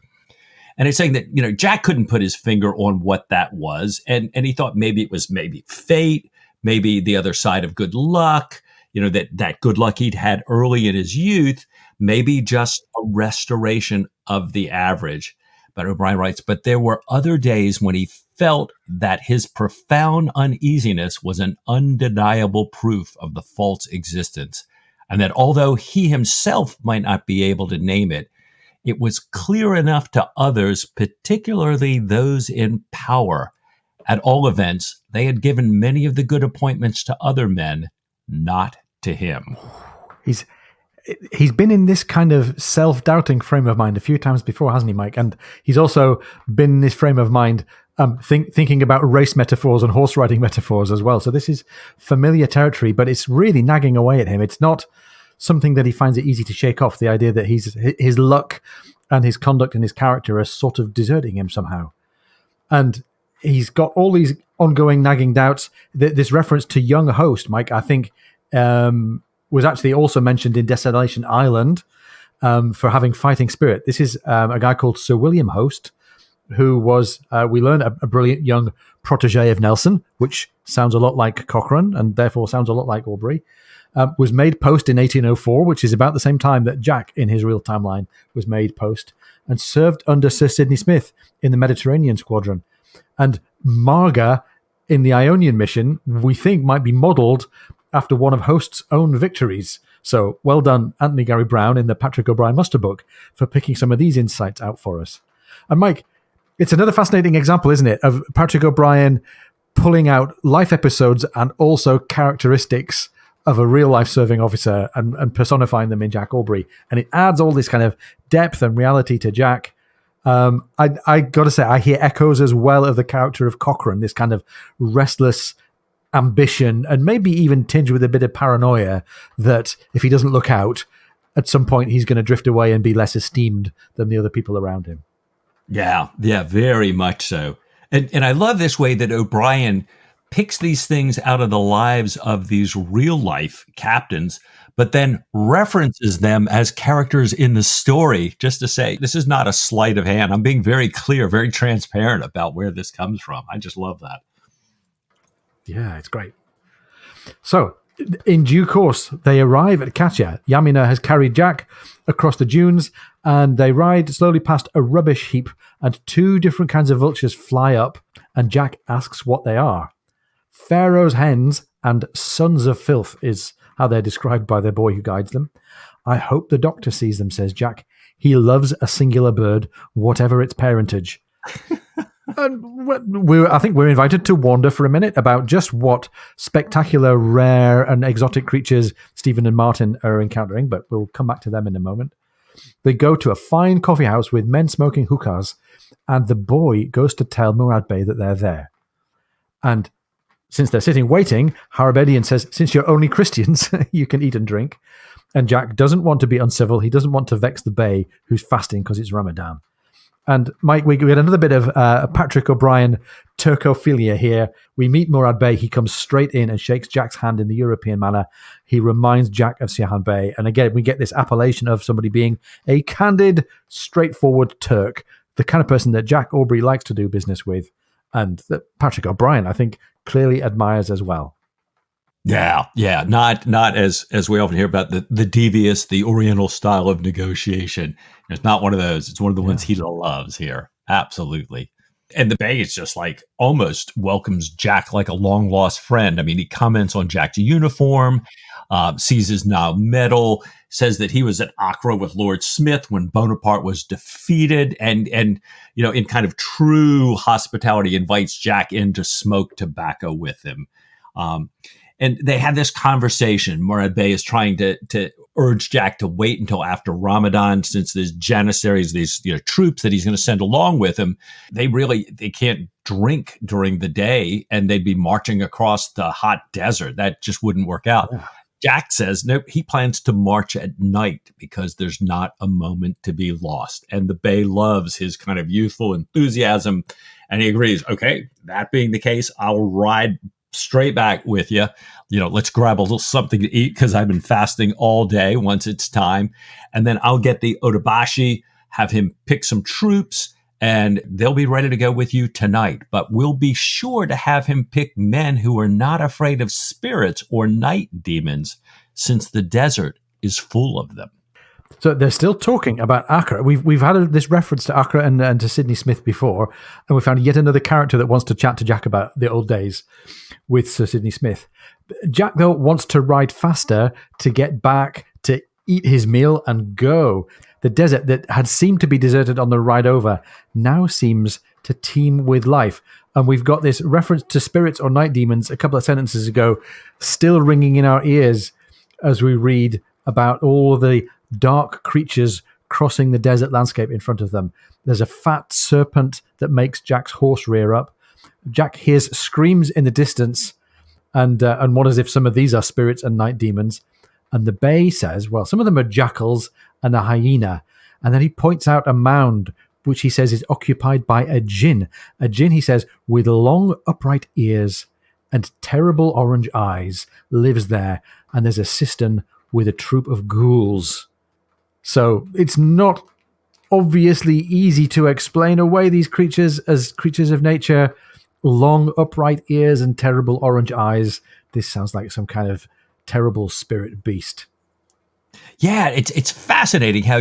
And it's saying that, Jack couldn't put his finger on what that was. And he thought maybe it was fate, maybe the other side of good luck, that good luck he'd had early in his youth, maybe just a restoration of the average. But O'Brien writes, but there were other days when he felt that his profound uneasiness was an undeniable proof of the false existence. And that although he himself might not be able to name it, it was clear enough to others, particularly those in power. At all events, they had given many of the good appointments to other men, not to him. He's been in this kind of self-doubting frame of mind a few times before, hasn't he, Mike? And he's also been in this frame of mind thinking about race metaphors and horse riding metaphors as well. So this is familiar territory, but it's really nagging away at him. It's not something that he finds it easy to shake off, the idea that his luck and his conduct and his character are sort of deserting him somehow. And he's got all these ongoing nagging doubts. This reference to young Host, Mike, I think was actually also mentioned in Desolation Island for having fighting spirit. This is a guy called Sir William Host, who was, we learn, a brilliant young protege of Nelson, which sounds a lot like Cochrane and therefore sounds a lot like Aubrey. was made post in 1804, which is about the same time that Jack, in his real timeline, was made post, and served under Sir Sidney Smith in the Mediterranean Squadron. And Marga in the Ionian mission, we think might be modelled after one of Host's own victories. So well done, Anthony Gary Brown in the Patrick O'Brien Muster book, for picking some of these insights out for us. And Mike, it's another fascinating example, isn't it, of Patrick O'Brien pulling out life episodes and also characteristics of a real-life serving officer and personifying them in Jack Aubrey. And it adds all this kind of depth and reality to Jack. I got to say, I hear echoes as well of the character of Cochrane, this kind of restless ambition and maybe even tinged with a bit of paranoia that if he doesn't look out, at some point he's going to drift away and be less esteemed than the other people around him. Yeah, very much so. And I love this way that O'Brien picks these things out of the lives of these real life captains, but then references them as characters in the story, just to say, this is not a sleight of hand. I'm being very clear, very transparent about where this comes from. I just love that. Yeah, it's great. So, in due course, they arrive at Katia. Yamina has carried Jack across the dunes, and they ride slowly past a rubbish heap, and two different kinds of vultures fly up, and Jack asks what they are. Pharaoh's hens and sons of filth is how they're described by the boy who guides them. I hope the doctor sees them, says Jack. He loves a singular bird, whatever its parentage. And I think we're invited to wander for a minute about just what spectacular, rare, and exotic creatures Stephen and Martin are encountering, but we'll come back to them in a moment. They go to a fine coffee house with men smoking hookahs, and the boy goes to tell Murad Bey that they're there. And since they're sitting waiting, Harabedian says, since you're only Christians, you can eat and drink. And Jack doesn't want to be uncivil. He doesn't want to vex the Bey, who's fasting because it's Ramadan. And Mike, we get another bit of Patrick O'Brien Turcophilia here. We meet Murad Bey. He comes straight in and shakes Jack's hand in the European manner. He reminds Jack of Sihan Bey. And again, we get this appellation of somebody being a candid, straightforward Turk, the kind of person that Jack Aubrey likes to do business with, and that Patrick O'Brien, I think, clearly admires as well. Yeah. Not as we often hear about the devious, the Oriental style of negotiation. It's not one of those. It's one of the ones he loves here. Absolutely. And the Bey is just like almost welcomes Jack like a long lost friend. I mean, he comments on Jack's uniform, sees his Nile medal, says that he was at Accra with Lord Smith when Bonaparte was defeated, and in kind of true hospitality invites Jack in to smoke tobacco with him. And they have this conversation. Murad Bey is trying to urge Jack to wait until after Ramadan, since there's janissaries, these troops that he's going to send along with him. They can't drink during the day, and they'd be marching across the hot desert. That just wouldn't work out. Yeah. Jack says, nope, he plans to march at night because there's not a moment to be lost. And the Bey loves his kind of youthful enthusiasm, and he agrees, okay, that being the case, I'll ride straight back with you. Let's grab a little something to eat because I've been fasting all day once it's time. And then I'll get the odabashi, have him pick some troops, and they'll be ready to go with you tonight. But we'll be sure to have him pick men who are not afraid of spirits or night demons, since the desert is full of them. So they're still talking about Accra. We've had this reference to Accra and to Sidney Smith before, and we found yet another character that wants to chat to Jack about the old days with Sir Sidney Smith. Jack, though, wants to ride faster to get back, to eat his meal and go. The desert that had seemed to be deserted on the ride over now seems to teem with life. And we've got this reference to spirits or night demons a couple of sentences ago, still ringing in our ears as we read about all the dark creatures crossing the desert landscape in front of them. There's a fat serpent that makes Jack's horse rear up. Jack hears screams in the distance and wonders if some of these are spirits and night demons. And the Bey says, well, some of them are jackals and a hyena. And then he points out a mound, which he says is occupied by a jinn. A jinn, he says, with long upright ears and terrible orange eyes, lives there. And there's a cistern with a troop of ghouls. So it's not obviously easy to explain away these creatures as creatures of nature. Long upright ears and terrible orange eyes. This sounds like some kind of terrible spirit beast. Yeah, it's fascinating how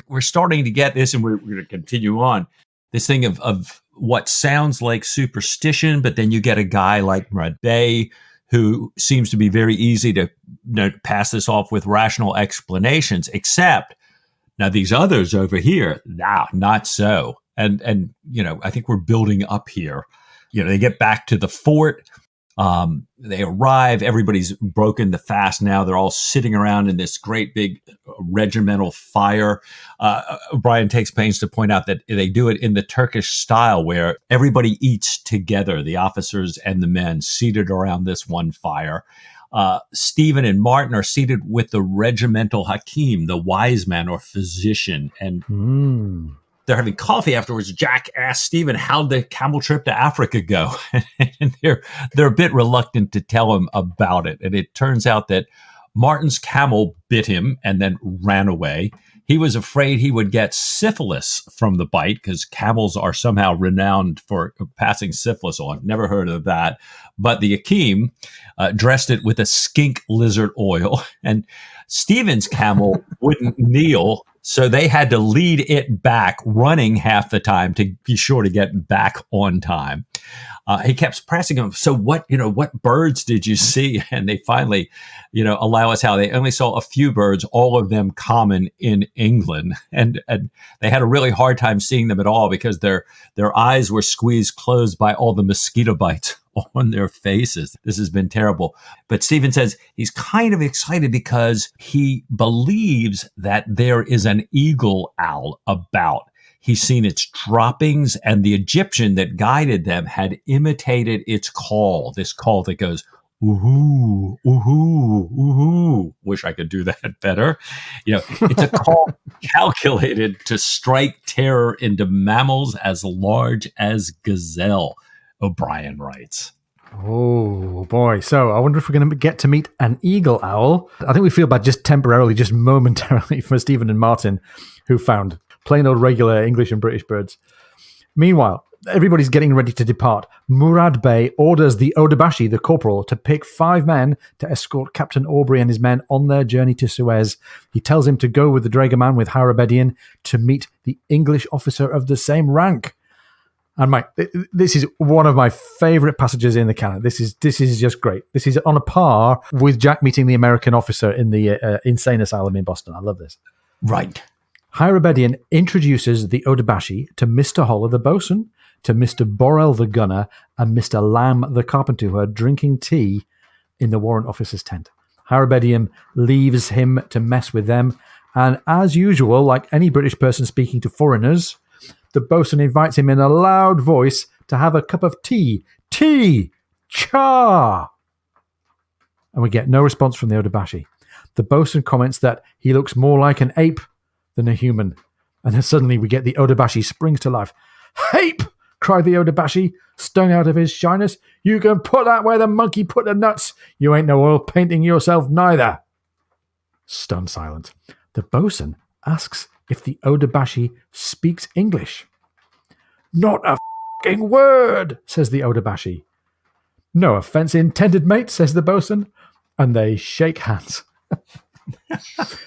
we're starting to get this, and we're going to continue on this thing of what sounds like superstition, but then you get a guy like Murad Bey who seems to be very easy to pass this off with rational explanations, except now these others over here, not so. And I think we're building up here. They get back to the fort. They arrive. Everybody's broken the fast now. They're all sitting around in this great big regimental fire. Brian takes pains to point out that they do it in the Turkish style where everybody eats together, the officers and the men seated around this one fire. Stephen and Martin are seated with the regimental hakim, the wise man or physician, and they're having coffee afterwards. Jack asks Stephen, how'd the camel trip to Africa go? And they're a bit reluctant to tell him about it. And it turns out that Martin's camel bit him and then ran away. He was afraid he would get syphilis from the bite because camels are somehow renowned for passing syphilis on. Never heard of that. But the Hakim dressed it with a skink lizard oil. And Stephen's camel wouldn't kneel, so they had to lead it back, running half the time to be sure to get back on time. He kept pressing him. So what birds did you see? And they finally, allow us how they only saw a few birds, all of them common in England. And they had a really hard time seeing them at all because their eyes were squeezed closed by all the mosquito bites on their faces. This has been terrible. But Stephen says he's kind of excited because he believes that there is an eagle owl about. He's seen its droppings, and the Egyptian that guided them had imitated its call, this call that goes, ooh, ooh, ooh. Wish I could do that better. It's a call calculated to strike terror into mammals as large as gazelle, O'Brien writes. Oh, boy. So I wonder if we're going to get to meet an eagle owl. I think we feel bad just temporarily, just momentarily for Stephen and Martin, who found plain old regular English and British birds. Meanwhile, everybody's getting ready to depart. Murad Bey orders the odabashi, the corporal, to pick 5 men to escort Captain Aubrey and his men on their journey to Suez. He tells him to go with the dragoman with Harabedian to meet the English officer of the same rank. And Mike, this is one of my favorite passages in the canon. This is just great. This is on a par with Jack meeting the American officer in the insane asylum in Boston. I love this. Right. Harabedian introduces the odabashi to Mr. Holler the bosun, to Mr. Borrell the gunner, and Mr. Lamb the carpenter, who are drinking tea in the warrant officer's tent. Harabedian leaves him to mess with them, and as usual, like any British person speaking to foreigners, the bosun invites him in a loud voice to have a cup of tea. Tea! Cha! And we get no response from the odabashi. The bosun comments that he looks more like an ape than a human. And then suddenly we get the odabashi springs to life. Ape! Cried the odabashi, stung out of his shyness. You can put that where the monkey put the nuts. You ain't no oil painting yourself neither. Stunned silence. The bosun asks if the odabashi speaks English. Not a f***ing word, says the odabashi. No offence intended, mate, says the bosun. And they shake hands.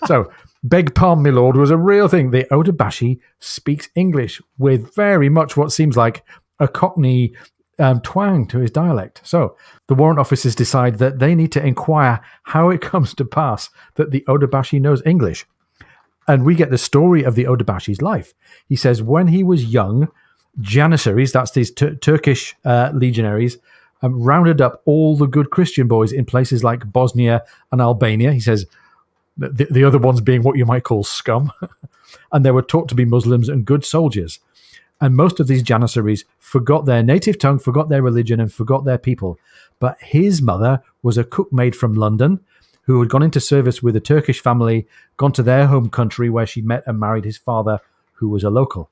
So, beg pardon, my lord, was a real thing. The odabashi speaks English with very much what seems like a Cockney twang to his dialect. So, the warrant officers decide that they need to inquire how it comes to pass that the odabashi knows English. And we get the story of the odabashi's life. He says when he was young, Janissaries, that's these Turkish legionaries, rounded up all the good Christian boys in places like Bosnia and Albania. He says the other ones being what you might call scum. And they were taught to be Muslims and good soldiers. And most of these Janissaries forgot their native tongue, forgot their religion, and forgot their people. But his mother was a cookmaid from London who had gone into service with a Turkish family, gone to their home country where she met and married his father, who was a local.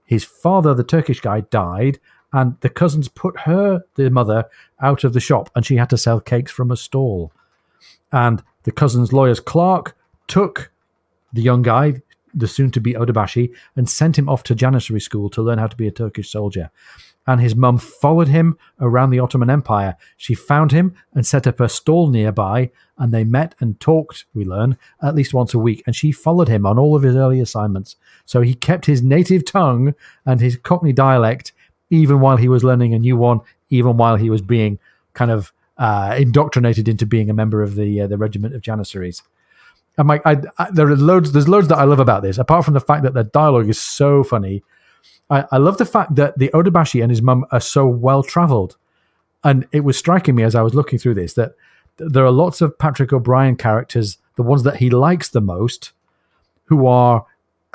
His father, the Turkish guy, died, and the cousins put the mother, out of the shop, and she had to sell cakes from a stall. And the cousin's lawyer's clerk took the young guy, the soon-to-be odabashi, and sent him off to Janissary school to learn how to be a Turkish soldier. And his mum followed him around the Ottoman Empire. She found him and set up a stall nearby, and they met and talked, we learn, at least once a week. And she followed him on all of his early assignments. So he kept his native tongue and his Cockney dialect, even while he was learning a new one, even while he was being kind of indoctrinated into being a member of the regiment of Janissaries. And Mike, there's loads that I love about this, apart from the fact that the dialogue is so funny. I love the fact that the odabashi and his mum are so well traveled. And it was striking me as I was looking through this that there are lots of Patrick O'Brian characters, the ones that he likes the most, who are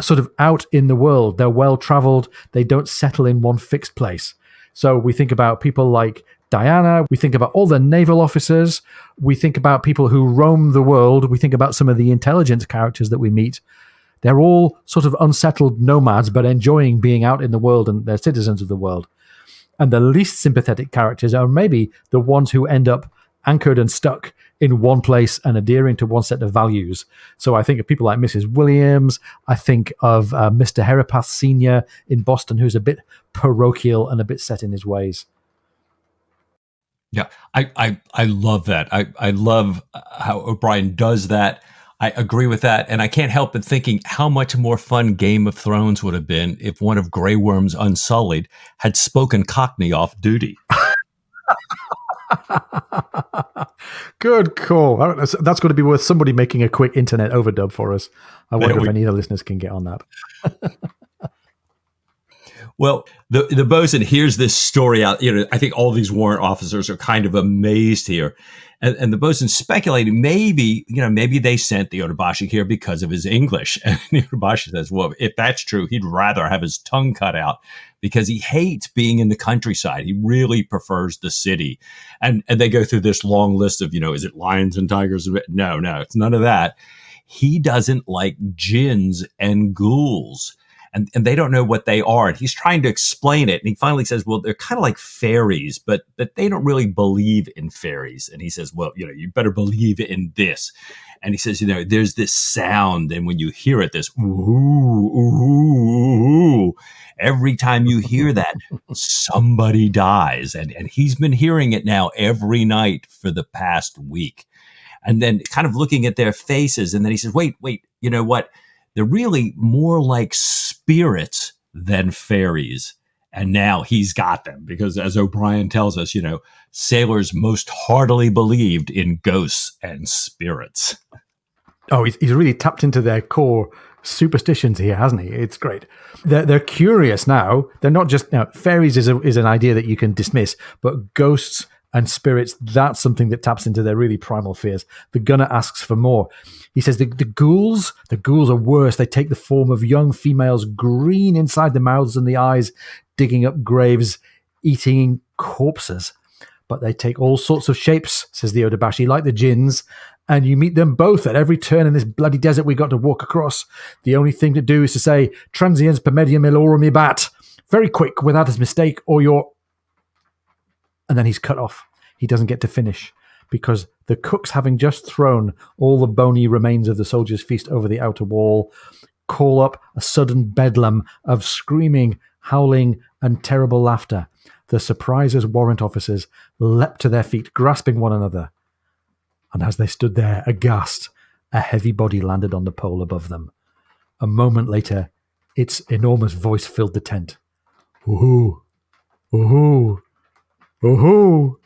sort of out in the world. They're well traveled. They don't settle in one fixed place. So we think about people like Diana. We think about all the naval officers. We think about people who roam the world. We think about some of the intelligence characters that we meet. They're all sort of unsettled nomads, but enjoying being out in the world, and they're citizens of the world. And the least sympathetic characters are maybe the ones who end up anchored and stuck in one place and adhering to one set of values. So I think of people like Mrs. Williams. I think of Mr. Herapath Sr. in Boston, who's a bit parochial and a bit set in his ways. Yeah, I love that. I love how O'Brian does that. I agree with that. And I can't help but thinking how much more fun Game of Thrones would have been if one of Grey Worm's Unsullied had spoken Cockney off duty. Good call. That's going to be worth somebody making a quick internet overdub for us. I wonder if any of the listeners can get on that. Well, the bosun hears this story out. I think all these warrant officers are kind of amazed here. And the bosun's speculating maybe they sent the odabashi here because of his English. And the odabashi says, well, if that's true, he'd rather have his tongue cut out because he hates being in the countryside. He really prefers the city. And they go through this long list of, is it lions and tigers? No, it's none of that. He doesn't like jinns and ghouls. And they don't know what they are. And he's trying to explain it. And he finally says, well, they're kind of like fairies, but they don't really believe in fairies. And he says, well, you better believe in this. And he says, there's this sound. And when you hear it, this ooh, ooh, ooh, every time you hear that, somebody dies. And he's been hearing it now every night for the past week. And then kind of looking at their faces. And then he says, wait, you know what? They're really more like spirits than fairies. And now he's got them because, as O'Brian tells us, sailors most heartily believed in ghosts and spirits. Oh, he's really tapped into their core superstitions here, hasn't he? It's great. They're curious now. They're not just fairies is an idea that you can dismiss, but ghosts and spirits, that's something that taps into their really primal fears. The gunner asks for more. He says the ghouls are worse. They take the form of young females, green inside the mouths and the eyes, digging up graves, eating corpses. But they take all sorts of shapes, says the odabashi, like the jinns, and you meet them both at every turn in this bloody desert we got to walk across. The only thing to do is to say, transiens per medium illorum ibat. Very quick, without a mistake, or you're... And then he's cut off. He doesn't get to finish because the cooks, having just thrown all the bony remains of the soldiers' feast over the outer wall, call up a sudden bedlam of screaming, howling, and terrible laughter. The surprised warrant officers leapt to their feet, grasping one another. And as they stood there, aghast, a heavy body landed on the pole above them. A moment later, its enormous voice filled the tent. Ooh, ooh, ooh.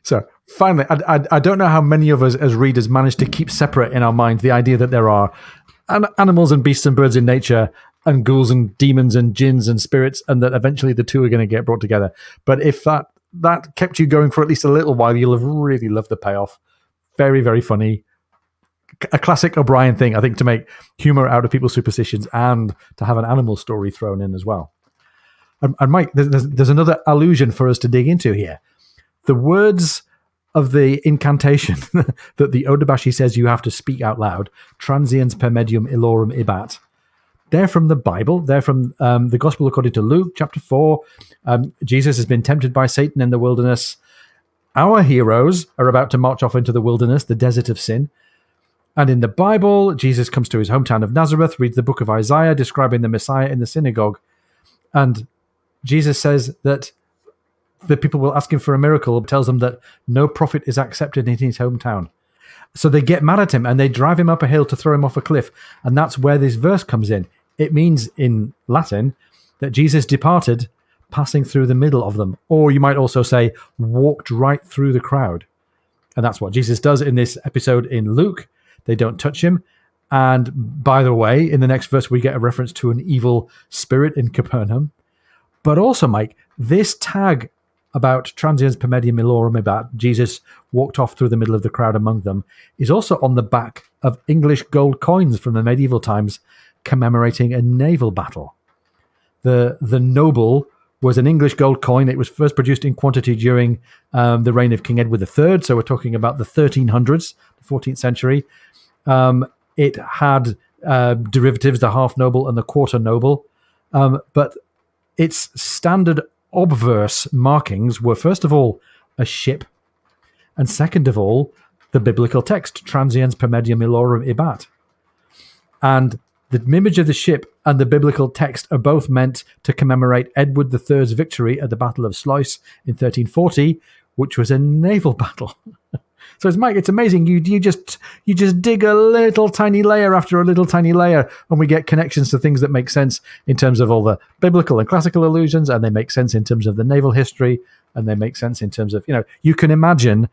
So finally, I don't know how many of us as readers managed to keep separate in our minds the idea that there are animals and beasts and birds in nature and ghouls and demons and jinns and spirits, and that eventually the two are going to get brought together. But if that kept you going for at least a little while, you'll have really loved the payoff. Very, very funny. A classic O'Brian thing, I think, to make humor out of people's superstitions and to have an animal story thrown in as well. And Mike, there's another allusion for us to dig into here. The words of the incantation that the odabashi says you have to speak out loud, transiens per medium illorum ibat, they're from the Bible. They're from the Gospel according to Luke, chapter 4. Jesus has been tempted by Satan in the wilderness. Our heroes are about to march off into the wilderness, the desert of sin. And in the Bible, Jesus comes to his hometown of Nazareth, reads the book of Isaiah describing the Messiah in the synagogue. And Jesus says that the people will ask him for a miracle, tells them that no prophet is accepted in his hometown. So they get mad at him and they drive him up a hill to throw him off a cliff. And that's where this verse comes in. It means in Latin that Jesus departed, passing through the middle of them. Or you might also say, walked right through the crowd. And that's what Jesus does in this episode in Luke. They don't touch him. And by the way, in the next verse, we get a reference to an evil spirit in Capernaum. But also, Mike, this tag about transiens per medium illorum, about Jesus walked off through the middle of the crowd among them, is also on the back of English gold coins from the medieval times commemorating a naval battle. The noble was an English gold coin. It was first produced in quantity during the reign of King Edward III, so we're talking about the 1300s, the 14th century. It had derivatives, the half noble and the quarter noble, but its standard obverse markings were, first of all, a ship, and second of all, the biblical text, transiens per medium illorum ibat. And the image of the ship and the biblical text are both meant to commemorate Edward III's victory at the Battle of Sluis in 1340, which was a naval battle. So it's amazing. You just dig a little tiny layer after a little tiny layer, and we get connections to things that make sense in terms of all the biblical and classical allusions, and they make sense in terms of the naval history, and they make sense in terms of, you can imagine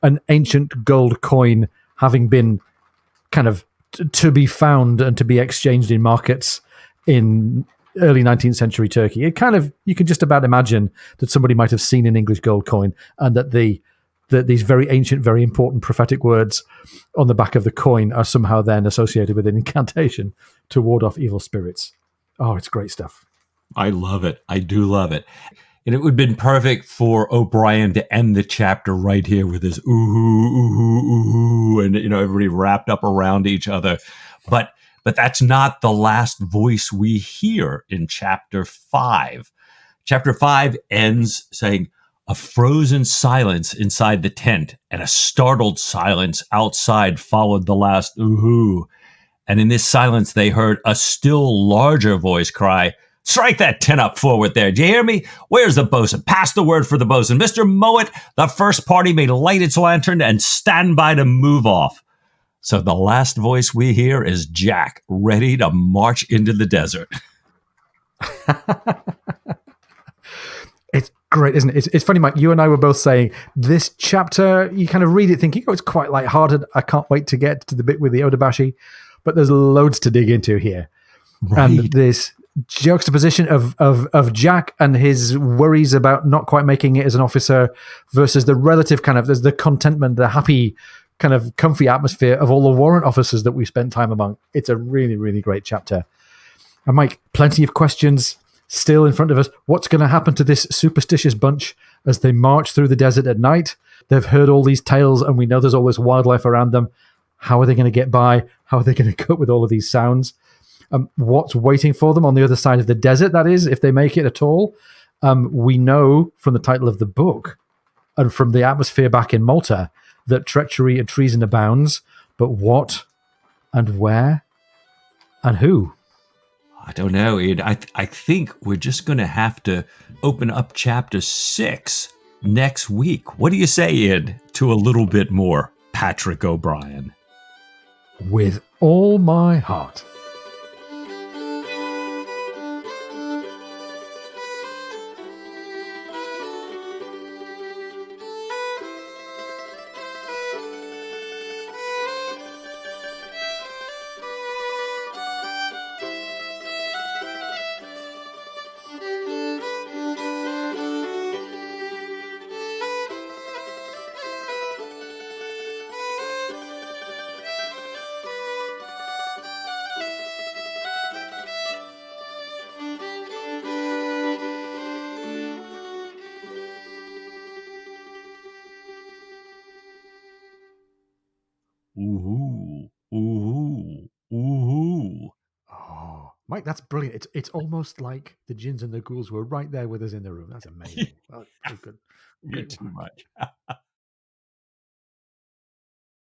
an ancient gold coin having been kind of to be found and to be exchanged in markets in early 19th century Turkey. You can just about imagine that somebody might have seen an English gold coin, and that these very ancient, very important prophetic words on the back of the coin are somehow then associated with an incantation to ward off evil spirits. Oh, it's great stuff. I love it. I do love it. And it would have been perfect for O'Brien to end the chapter right here with his ooh, ooh, ooh, and everybody wrapped up around each other. But that's not the last voice we hear in chapter 5. Chapter 5 ends saying, a frozen silence inside the tent and a startled silence outside followed the last ooh. And in this silence, they heard a still larger voice cry, strike that tent up forward there. Do you hear me? Where's the bosun? Pass the word for the bosun. Mr. Mowat, the first party may light its lantern and stand by to move off. So the last voice we hear is Jack, ready to march into the desert. It's great, isn't it? It's funny, Mike, you and I were both saying this chapter, you kind of read it thinking, it's quite lighthearted. I can't wait to get to the bit with the odabashi, but there's loads to dig into here. Right. And this juxtaposition of Jack and his worries about not quite making it as an officer versus the relative there's the contentment, the happy kind of comfy atmosphere of all the warrant officers that we spent time among. It's a really, really great chapter. And Mike, plenty of questions still in front of us. What's going to happen to this superstitious bunch as they march through the desert at night? They've heard all these tales and we know there's all this wildlife around them. How are they going to get by? How are they going to cope with all of these sounds? What's waiting for them on the other side of the desert, that is, if they make it at all? We know from the title of the book and from the atmosphere back in Malta that treachery and treason abounds, but what and where and who? I don't know, Ian. I think we're just going to have to open up chapter 6 next week. What do you say, Ian, to a little bit more Patrick O'Brien? With all my heart. Ooh, ooh, ooh. Oh, Mike, that's brilliant. It's almost like the jinns and the ghouls were right there with us in the room. That's amazing. Well, good. You're too much.